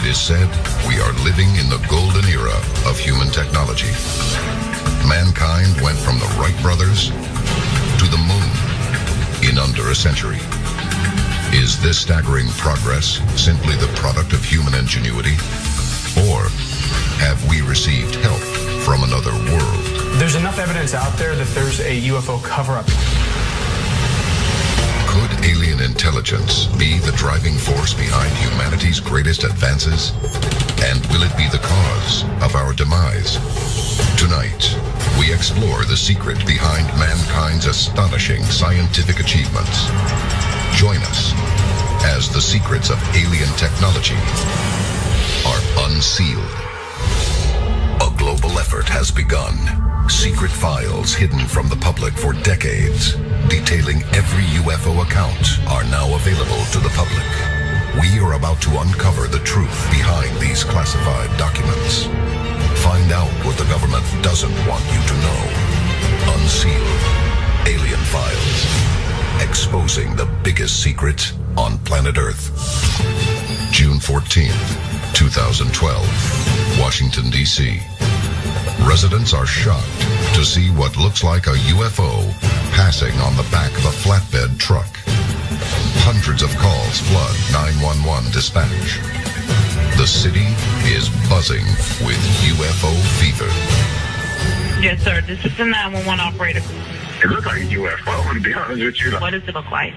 is said we are living in the golden era of human technology. Mankind went from the Wright brothers to the moon in under a century. Is this staggering progress simply the product of human ingenuity? Or have we received help from another world? There's enough evidence out there that there's a UFO cover-up. Could alien intelligence be the driving force behind humanity's greatest advances? And will it be the cause of our demise? Tonight, we explore the secret behind mankind's astonishing scientific achievements. Join us as the secrets of alien technology are unsealed. A global effort has begun. Secret files hidden from the public for decades, detailing every UFO account, are now available to the public. We are about to uncover the truth behind these classified documents. Find out what the government doesn't want you to know. Unsealed. Alien Files. Exposing the biggest secret on planet Earth. June 14th, 2012, Washington, D.C. Residents are shocked to see what looks like a UFO passing on the back of a flatbed truck. Hundreds of calls flood 911 dispatch. The city is buzzing with UFO fever. Yes, sir. This is the 911 operator. It looks like a UFO, to be honest with you. What does it look like?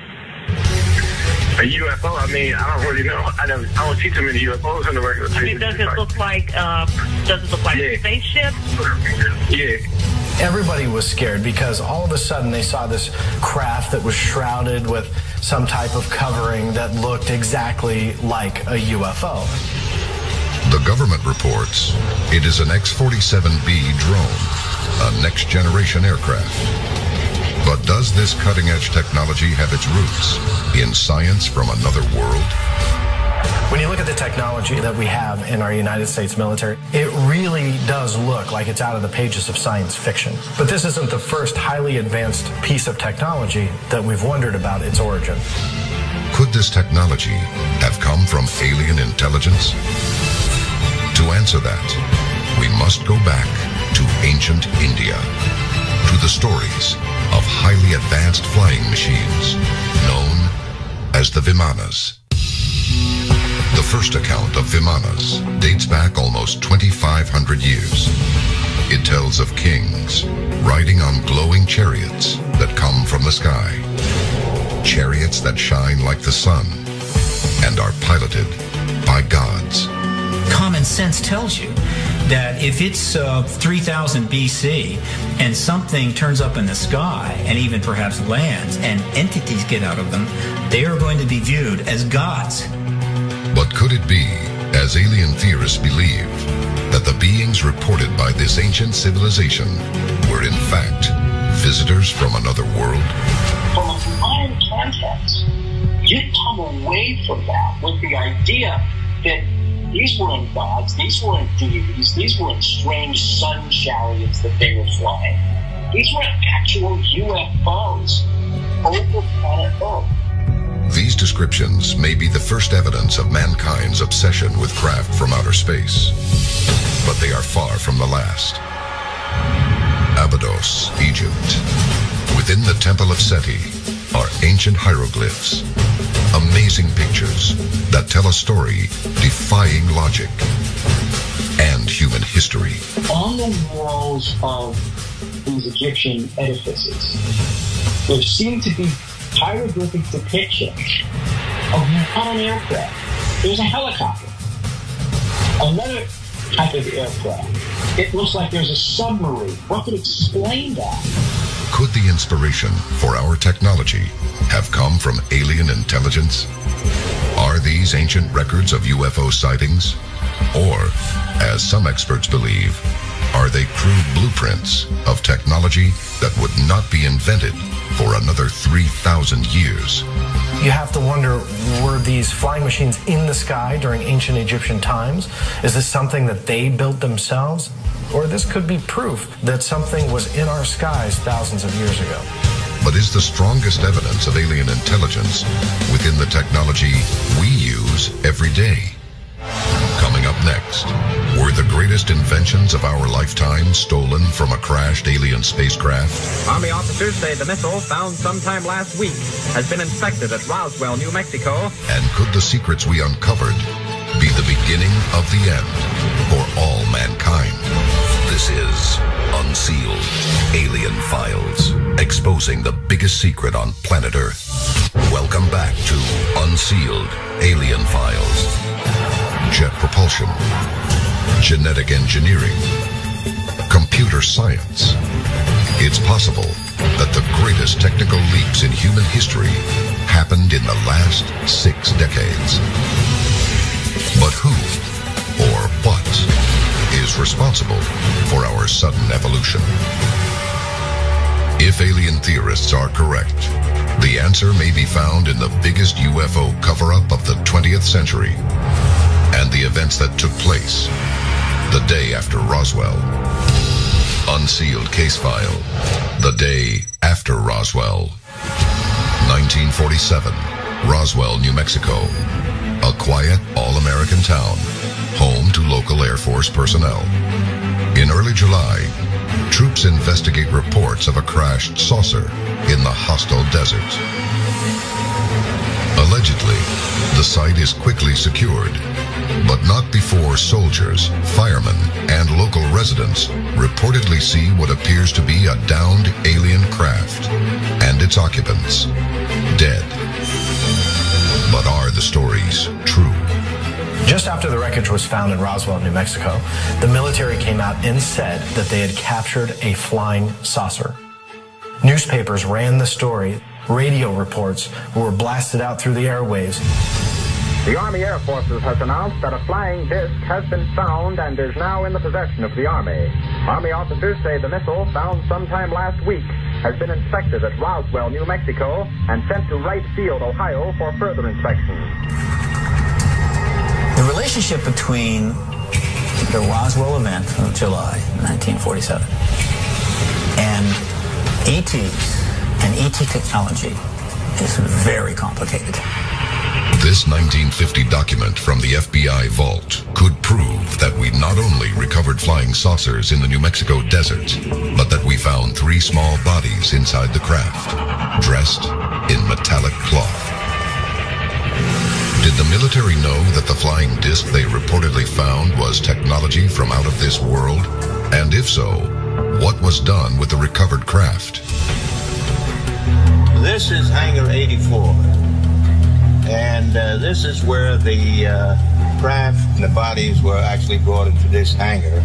A UFO, I mean, I don't really know. I don't see too many UFOs in the regular I mean, does it look like a spaceship? Yeah. Everybody was scared because all of a sudden they saw this craft that was shrouded with some type of covering that looked exactly like a UFO. The government reports it is an X-47B drone, a next-generation aircraft. But does this cutting-edge technology have its roots in science from another world? When you look at the technology that we have in our United States military, it really does look like it's out of the pages of science fiction. But this isn't the first highly advanced piece of technology that we've wondered about its origin. Could this technology have come from alien intelligence? To answer that, we must go back to ancient India, to the stories of highly advanced flying machines known as the Vimanas. The first account of Vimanas dates back almost 2,500 years. It tells of kings riding on glowing chariots that come from the sky. Chariots that shine like the sun and are piloted by gods. Common sense tells you that if it's 3000 BC and something turns up in the sky and even perhaps lands and entities get out of them, they are going to be viewed as gods. But could it be, as alien theorists believe, that the beings reported by this ancient civilization were in fact visitors from another world? From a modern context, you come away from that with the idea that these weren't gods, these weren't deities, these weren't strange sun chariots that they were flying. These were actual UFOs over planet Earth. These descriptions may be the first evidence of mankind's obsession with craft from outer space, but they are far from the last. Abydos, Egypt. Within the Temple of Seti are ancient hieroglyphs, amazing pictures that tell a story defying logic and human history. On the walls of these Egyptian edifices, there seem to be hieroglyphic depictions of not an aircraft. There's a helicopter, another type of aircraft. It looks like there's a submarine. What could explain that? Could the inspiration for our technology have come from alien intelligence? Are these ancient records of UFO sightings? Or, as some experts believe, are they crude blueprints of technology that would not be invented for another 3,000 years? You have to wonder, were these flying machines in the sky during ancient Egyptian times? Is this something that they built themselves? Or this could be proof that something was in our skies thousands of years ago. But is the strongest evidence of alien intelligence within the technology we use every day? Coming up next, were the greatest inventions of our lifetime stolen from a crashed alien spacecraft? Army officers say the missile found sometime last week has been inspected at Roswell, New Mexico. And could the secrets we uncovered be the beginning of the end for all mankind? This is Unsealed Alien Files, exposing the biggest secret on planet Earth. Welcome back to Unsealed Alien Files. Jet propulsion, genetic engineering, computer science. It's possible that the greatest technical leaps in human history happened in the last 6 decades. But who or what is responsible for our sudden evolution? If alien theorists are correct, the answer may be found in the biggest UFO cover-up of the 20th century and the events that took place the day after Roswell. Unsealed Case File, the day after Roswell. 1947, Roswell, New Mexico. A quiet, all-American town, home to local Air Force personnel. In early July, troops investigate reports of a crashed saucer in the hostile desert. Allegedly, the site is quickly secured, but not before soldiers, firemen, and local residents reportedly see what appears to be a downed alien craft and its occupants dead. But are the stories true? Just after the wreckage was found in Roswell, New Mexico, the military came out and said that they had captured a flying saucer. Newspapers ran the story. Radio reports were blasted out through the airwaves. The Army Air Forces has announced that a flying disc has been found and is now in the possession of the Army. Army officers say the missile, found sometime last week, has been inspected at Roswell, New Mexico, and sent to Wright Field, Ohio, for further inspection. The relationship between the Roswell event of July 1947 and ETs and ET technology is very complicated. This 1950 document from the FBI vault could prove that we not only recovered flying saucers in the New Mexico desert, but that we found 3 small bodies inside the craft, dressed in metallic cloth. Did the military know that the flying disc they reportedly found was technology from out of this world? And if so, what was done with the recovered craft? This is Hangar 84. And this is where the craft and the bodies were actually brought into this hangar.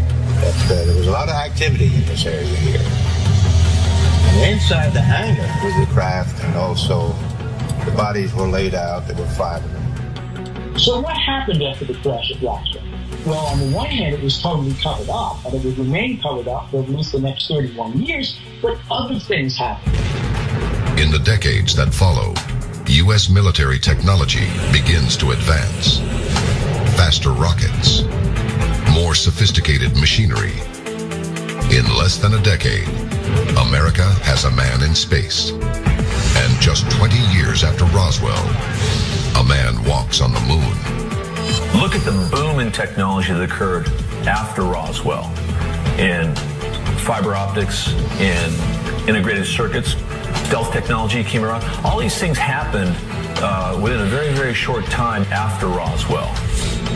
There was a lot of activity in this area here. And inside the hangar was the craft, and also the bodies were laid out. There were 5 of them. So what happened after the crash at Roswell? Well, on the one hand, it was totally covered up, and it would remain covered up for at least the next 31 years, but other things happened. In the decades that follow, U.S. military technology begins to advance. Faster rockets, more sophisticated machinery. In less than a decade, America has a man in space. And just 20 years after Roswell, a man walks on the moon. Look at the boom in technology that occurred after Roswell in fiber optics, in integrated circuits. Stealth technology came around. All these things happened within a very, very short time after Roswell.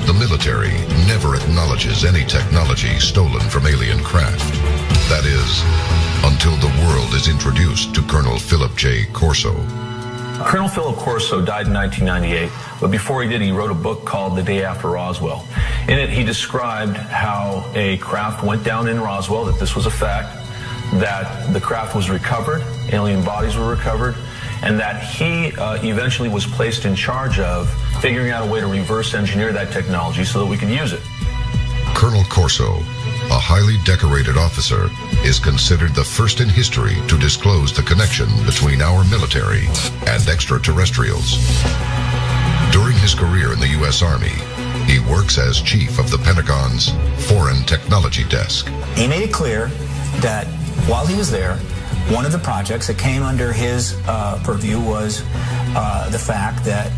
The military never acknowledges any technology stolen from alien craft. That is, until the world is introduced to Colonel Philip J. Corso. Colonel Philip Corso died in 1998, but before he did, he wrote a book called The Day After Roswell. In it, he described how a craft went down in Roswell, that this was a fact, that the craft was recovered, alien bodies were recovered, and that he eventually was placed in charge of figuring out a way to reverse engineer that technology so that we could use it. Colonel Corso, a highly decorated officer, is considered the first in history to disclose the connection between our military and extraterrestrials. During his career in the U.S. Army, he works as chief of the Pentagon's Foreign Technology Desk. He made it clear that while he was there, one of the projects that came under his purview was the fact that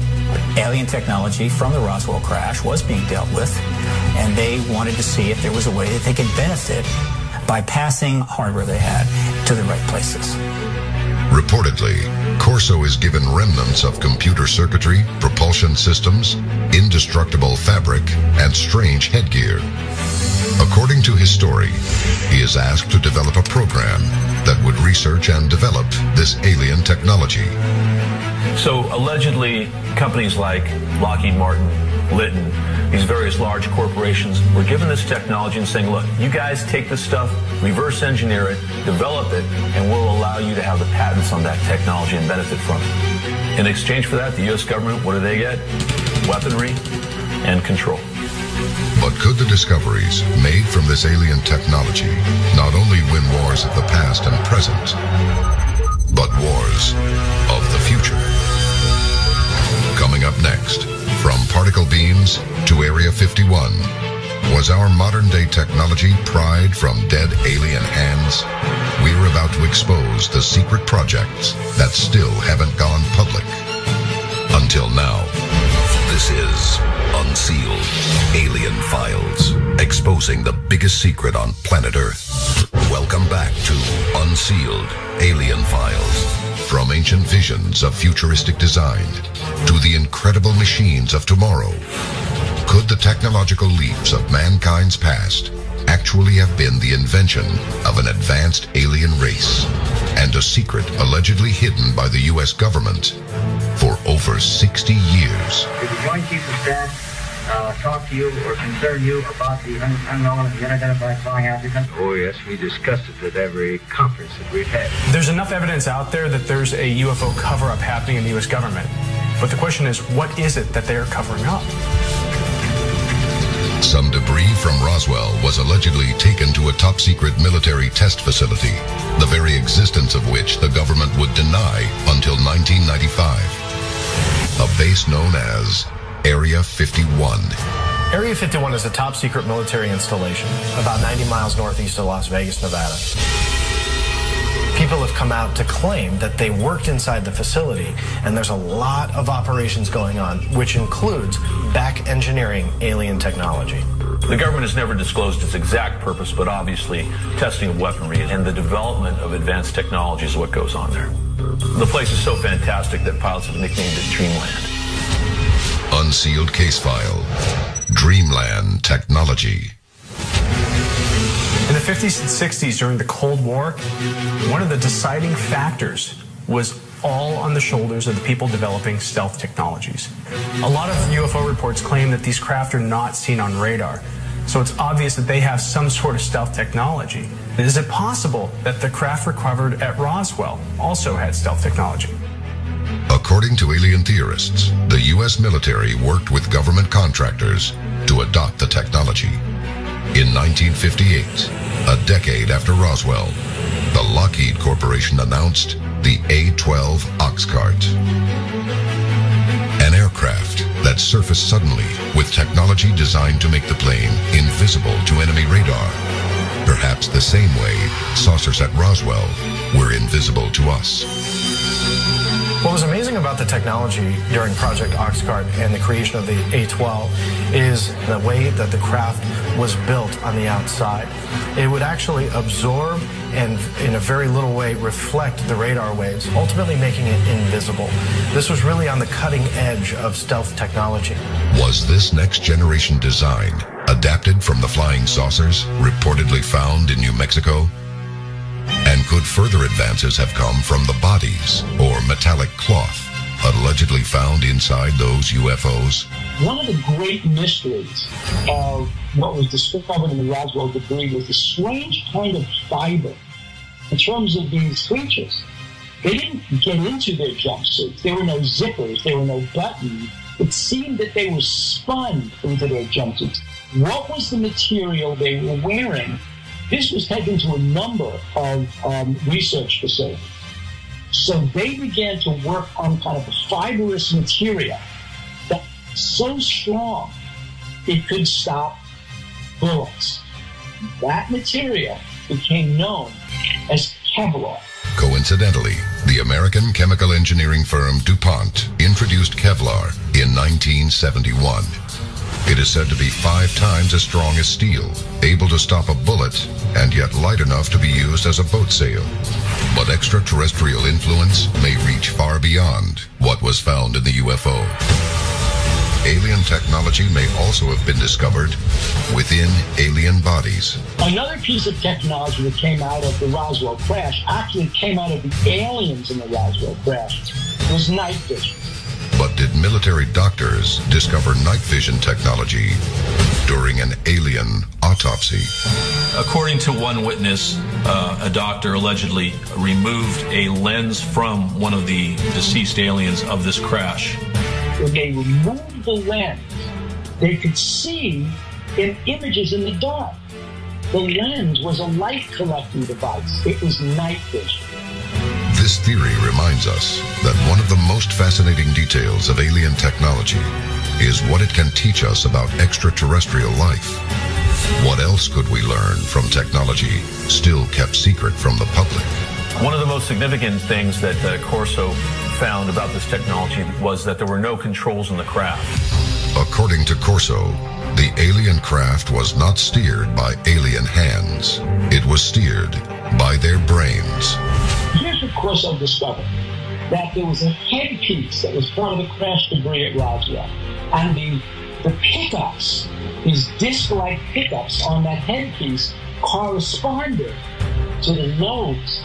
Alien technology from the Roswell crash was being dealt with, and they wanted to see if there was a way that they could benefit by passing hardware they had to the right places. Reportedly, Corso is given remnants of computer circuitry, propulsion systems, indestructible fabric, and strange headgear. According to his story, he is asked to develop a program that would research and develop this alien technology. So allegedly, companies like Lockheed Martin, Litton, these various large corporations were given this technology and saying, look, you guys take this stuff, reverse engineer it, develop it, and we'll allow you to have the patents on that technology and benefit from it. In exchange for that, the U.S. government, what do they get? Weaponry and control. But could the discoveries made from this alien technology not only win wars of the past and present, but wars of the future? Coming up next, from particle beams to Area 51, was our modern-day technology pried from dead alien hands? We're about to expose the secret projects that still haven't gone public. Until now, this is Unsealed Alien Files, exposing the biggest secret on planet Earth. Welcome back to Unsealed Alien Files. From ancient visions of futuristic design to the incredible machines of tomorrow, could the technological leaps of mankind's past actually have been the invention of an advanced alien race and a secret allegedly hidden by the U.S. government for over 60 years? Did the Joint Chiefs of Staff talk to you or concern you about the unknown and the unidentified flying applicant? Oh, yes, we discussed it at every conference that we've had. There's enough evidence out there that there's a UFO cover-up happening in the U.S. government. But the question is, what is it that they're covering up? Some debris from Roswell was allegedly taken to a top-secret military test facility, the very existence of which the government would deny until 1995. A base known as Area 51. Area 51 is a top-secret military installation about 90 miles northeast of Las Vegas, Nevada. People have come out to claim that they worked inside the facility, and there's a lot of operations going on, which includes back engineering alien technology. The government has never disclosed its exact purpose, but obviously testing of weaponry and the development of advanced technology is what goes on there. The place is so fantastic that pilots have nicknamed it Dreamland. Unsealed case file. Dreamland technology. In the 50s and 60s during the Cold War, one of the deciding factors was all on the shoulders of the people developing stealth technologies. A lot of UFO reports claim that these craft are not seen on radar, so it's obvious that they have some sort of stealth technology. Is it possible that the craft recovered at Roswell also had stealth technology? According to alien theorists, the U.S. military worked with government contractors to adopt the technology. In 1958, a decade after Roswell, the Lockheed Corporation announced the A-12 Oxcart, an aircraft that surfaced suddenly with technology designed to make the plane invisible to enemy radar, perhaps the same way saucers at Roswell were invisible to us. What was amazing about the technology during Project Oxcart and the creation of the A-12 is the way that the craft was built on the outside. It would actually absorb and in a very little way reflect the radar waves, ultimately making it invisible. This was really on the cutting edge of stealth technology. Was this next generation design adapted from the flying saucers reportedly found in New Mexico? And could further advances have come from the bodies or metallic cloth allegedly found inside those UFOs? One of the great mysteries of what was discovered in the Roswell debris was the strange kind of fiber in terms of these creatures. They didn't get into their jumpsuits. There were no zippers. There were no buttons. It seemed that they were spun into their jumpsuits. What was the material they were wearing? This was taken to a number of research facilities. So they began to work on kind of a fibrous material that was so strong it could stop bullets. That material became known as Kevlar. Coincidentally, the American chemical engineering firm DuPont introduced Kevlar in 1971. It is said to be 5 times as strong as steel, able to stop a bullet, and yet light enough to be used as a boat sail. But extraterrestrial influence may reach far beyond what was found in the UFO. Alien technology may also have been discovered within alien bodies. Another piece of technology that came out of the Roswell crash, actually came out of the aliens in the Roswell crash, was night vision. But did military doctors discover night vision technology during an alien autopsy? According to one witness, a doctor allegedly removed a lens from one of the deceased aliens of this crash. When they removed the lens, they could see in images in the dark. The lens was a light collecting device. It was night vision. This theory reminds us that one of the most fascinating details of alien technology is what it can teach us about extraterrestrial life. What else could we learn from technology still kept secret from the public? One of the most significant things that Corso found about this technology was that there were no controls in the craft. According to Corso, the alien craft was not steered by alien hands. It was steered by their brains. Here's what Corso discovered, that there was a headpiece that was part of the crash debris at Roswell. And the pickups, these disc-like pickups on that headpiece, corresponded to the lobes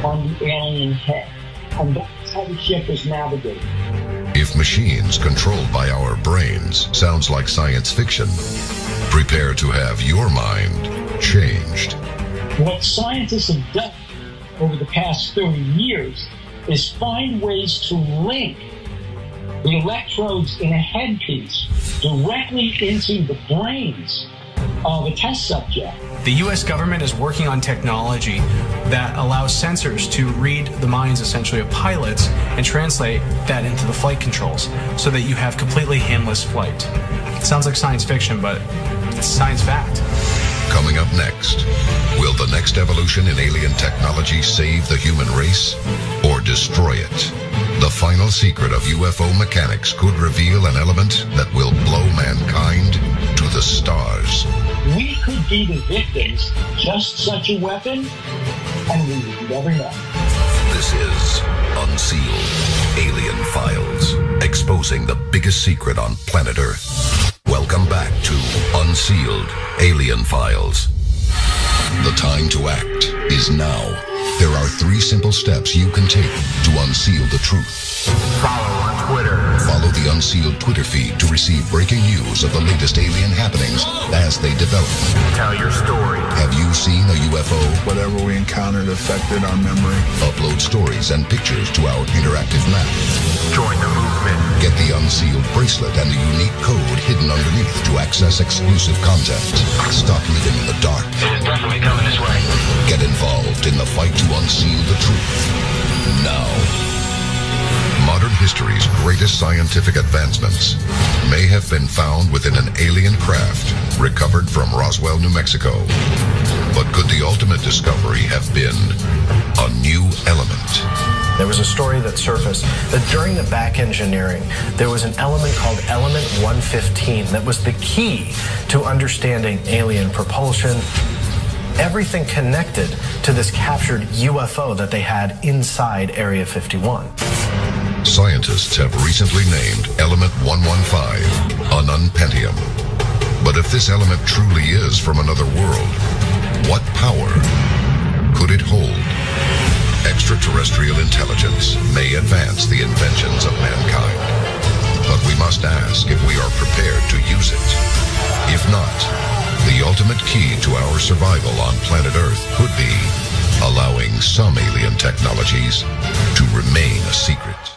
on the alien head. And that's how the ship was navigating. If machines controlled by our brains sounds like science fiction, prepare to have your mind changed. What scientists have done over the past 30 years is find ways to link the electrodes in a headpiece directly into the brains of a test subject. The U.S. government is working on technology that allows sensors to read the minds, essentially, of pilots and translate that into the flight controls so that you have completely handless flight. It sounds like science fiction, but it's science fact. Coming up next, will the next evolution in alien technology save the human race or destroy it? The final secret of UFO mechanics could reveal an element that will blow mankind to the stars. We could be the victims of just such a weapon, and we would never know. This is Unsealed Alien Files, exposing the biggest secret on planet Earth. Welcome back to Unsealed Alien Files. The time to act is now. There are 3 simple steps you can take to unseal the truth. Follow on Twitter. Follow the Unsealed Twitter feed to receive breaking news of the latest alien happenings as they develop. Tell your story. Have you seen a UFO? Whatever we encountered affected our memory. Upload stories and pictures to our interactive map. Join the movement. Get the Unsealed bracelet and the unique code hidden underneath to access exclusive content. Stop living in the dark. It is definitely coming this way. Get involved in the fight to unseal the truth. Now. Modern history's greatest scientific advancements may have been found within an alien craft recovered from Roswell, New Mexico. But could the ultimate discovery have been a new element? There was a story that surfaced that during the back engineering, there was an element called element 115 that was the key to understanding alien propulsion, everything connected to this captured UFO that they had inside Area 51. Scientists have recently named element 115 ununpentium. But if this element truly is from another world, what power could it hold? Extraterrestrial intelligence may advance the inventions of mankind, but we must ask if we are prepared to use it. If not, the ultimate key to our survival on planet Earth could be allowing some alien technologies to remain a secret.